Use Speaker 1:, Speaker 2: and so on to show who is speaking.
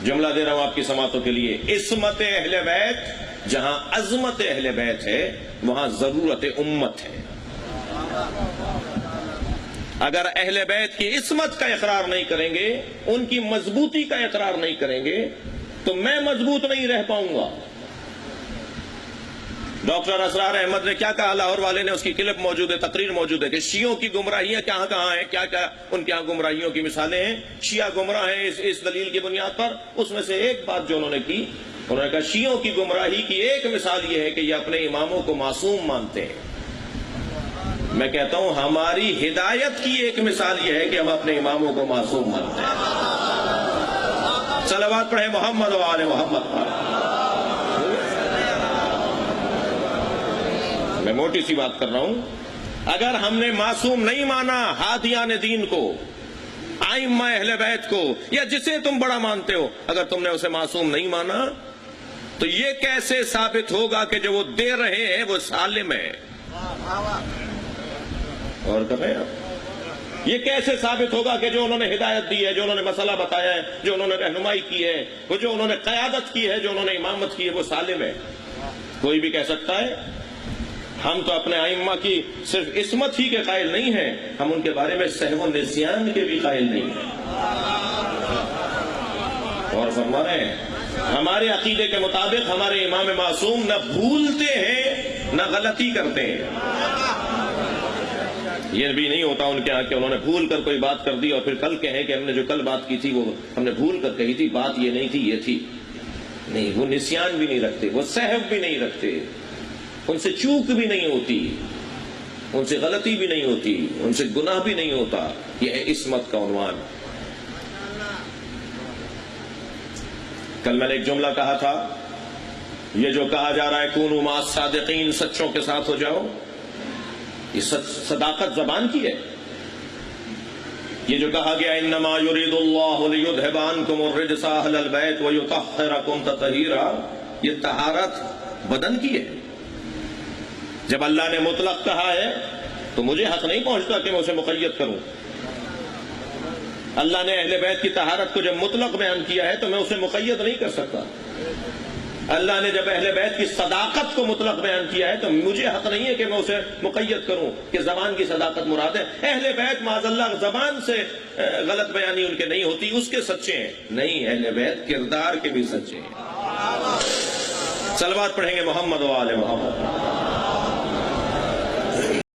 Speaker 1: جملہ دے رہا ہوں آپ کی سماعتوں کے لیے، عصمت اہل بیت جہاں عظمت اہل بیت ہے وہاں ضرورت امت ہے۔ اگر اہل بیت کی عصمت کا اقرار نہیں کریں گے، ان کی مضبوطی کا اقرار نہیں کریں گے تو میں مضبوط نہیں رہ پاؤں گا۔ ڈاکٹر اسرار احمد نے کیا کہا، لاہور والے نے، اس کی کلپ موجود ہے، تقریر موجود ہے کہ شیعوں کی گمراہیاں کہاں کہاں ہیں، کیا کیا ان کے یہاں گمراہیوں کی مثالیں ہیں، شیعہ گمراہ ہیں اس دلیل کی بنیاد پر۔ اس میں سے ایک بات جو انہوں نے کی، انہوں نے کہا شیعوں کی گمراہی کی ایک مثال یہ ہے کہ یہ اپنے اماموں کو معصوم مانتے ہیں۔ میں کہتا ہوں ہماری ہدایت کی ایک مثال یہ ہے کہ ہم اپنے اماموں کو معصوم مانتے ہیں۔ صلوات پڑھیں محمد و آل محمد پر۔ میں موٹی سی بات کر رہا ہوں، اگر ہم نے معصوم نہیں مانا ہادیان دین کو، ائمہ اہل بیت کو، یا جسے تم بڑا مانتے ہو، اگر تم نے اسے معصوم نہیں مانا تو یہ کیسے ثابت ہوگا کہ جو وہ دے رہے ہیں وہ سالم ہے؟ اور کر رہے ہیں آپ، یہ کیسے ثابت ہوگا کہ جو انہوں نے ہدایت دی ہے، جو انہوں نے مسئلہ بتایا ہے، جو انہوں نے رہنمائی کی ہے، وہ جو انہوں نے قیادت کی ہے، جو انہوں نے امامت کی ہے، وہ سالم ہے؟ کوئی بھی کہہ سکتا ہے؟ ہم تو اپنے ائمہ کی صرف عصمت ہی کے قائل نہیں ہیں، ہم ان کے بارے میں سہو و نسیان کے بھی قائل نہیں ہیں۔ اور فرما رہے ہیں ہمارے عقیدے کے مطابق ہمارے امام معصوم نہ بھولتے ہیں نہ غلطی کرتے ہیں۔ یہ بھی نہیں ہوتا ان کے ہاں کہ انہوں نے بھول کر کوئی بات کر دی اور پھر کل کہیں کہ ہم نے جو کل بات کی تھی وہ ہم نے بھول کر کہی تھی، بات یہ نہیں تھی، یہ تھی۔ نہیں، وہ نسیان بھی نہیں رکھتے، وہ سہو بھی نہیں رکھتے، ان سے چوک بھی نہیں ہوتی، ان سے غلطی بھی نہیں ہوتی، ان سے گناہ بھی نہیں ہوتا۔ یہ ہے عصمت کا عنوان۔ کل میں نے ایک جملہ کہا تھا، یہ جو کہا جا رہا ہے کونوا مع الصادقین، سچوں کے ساتھ ہو جاؤ، یہ صداقت زبان کی ہے۔ یہ جو کہا گیا انما یرید اللہ لیذھب عنکم الرجس اہل البیت ویطہرکم تطہیرا، یہ طہارت بدن کی ہے۔ جب اللہ نے مطلق کہا ہے تو مجھے حق نہیں پہنچتا کہ میں اسے مقید کروں۔ اللہ نے اہل بیت کی طہارت کو جب مطلق بیان کیا ہے تو میں اسے مقید نہیں کر سکتا۔ اللہ نے جب اہل بیت کی صداقت کو مطلق بیان کیا ہے تو مجھے حق نہیں ہے کہ میں اسے مقید کروں کہ زبان کی صداقت مراد ہے۔ اہل بیت معاذ اللہ زبان سے غلط بیانی ان کے نہیں ہوتی، اس کے سچے ہیں۔ نہیں، اہل بیت کردار کے بھی سچے ہیں۔ صلوات پڑھیں گے محمد و آل محمد۔